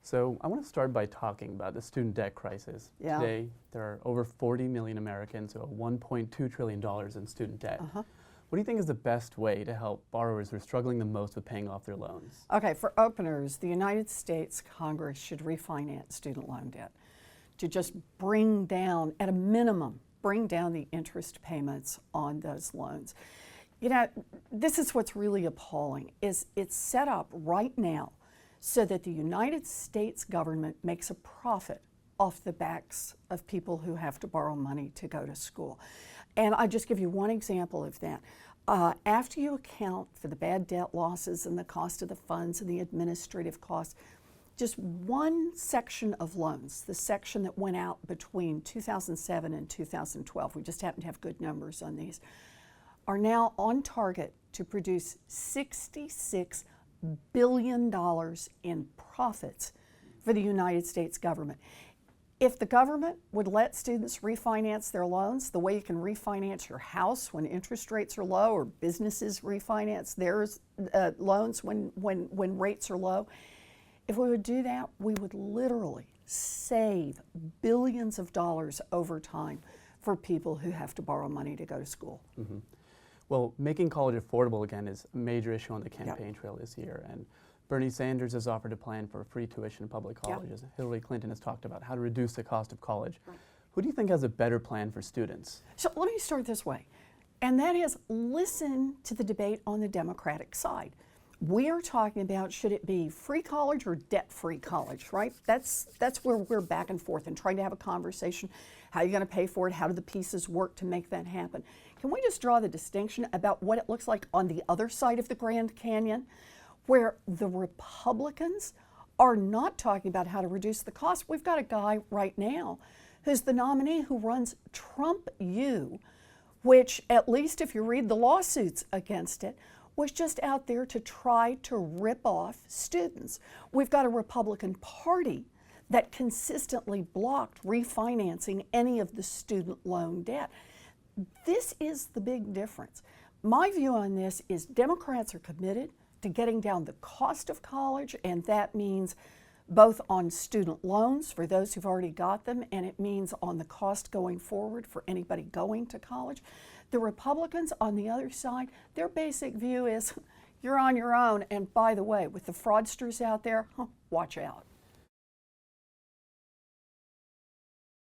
So I want to start by talking about the student debt crisis. Yeah. Today, there are over 40 million Americans who owe $1.2 trillion in student debt. What do you think is the best way to help borrowers who are struggling the most with paying off their loans? Okay, for openers, the United States Congress should refinance student loan debt to just bring down, at a minimum, bring down the interest payments on those loans. You know, this is what's really appalling, is it's set up right now so that the United States government makes a profit off the backs of people who have to borrow money to go to school. And I'll just give you one example of that. After you account for the bad debt losses and the cost of the funds and the administrative costs, just one section of loans, the section that went out between 2007 and 2012, we just happen to have good numbers on these, are now on target to produce $66 billion in profits for the United States government. If the government would let students refinance their loans the way you can refinance your house when interest rates are low, or businesses refinance their loans when rates are low, if we would do that, we would literally save billions of dollars over time for people who have to borrow money to go to school. Well, making college affordable again is a major issue on the campaign trail this year. And Bernie Sanders has offered a plan for free tuition in public colleges. Hillary Clinton has talked about how to reduce the cost of college. Who do you think has a better plan for students? So let me start this way, and that is, listen to the debate on the Democratic side. We are talking about, should it be free college or debt-free college, right? That's where we're back and forth and trying to have a conversation. How are you going to pay for it? How do the pieces work to make that happen? Can we just draw the distinction about what it looks like on the other side of the Grand Canyon, where the Republicans are not talking about how to reduce the cost? We've got a guy right now who's the nominee who runs Trump U, which, at least if you read the lawsuits against it, was just out there to try to rip off students. We've got a Republican Party that consistently blocked refinancing any of the student loan debt. This is the big difference. My view on this is Democrats are committed to getting down the cost of college, and that means both on student loans for those who've already got them, and it means on the cost going forward for anybody going to college. The Republicans on the other side, their basic view is you're on your own, and by the way, with the fraudsters out there, watch out.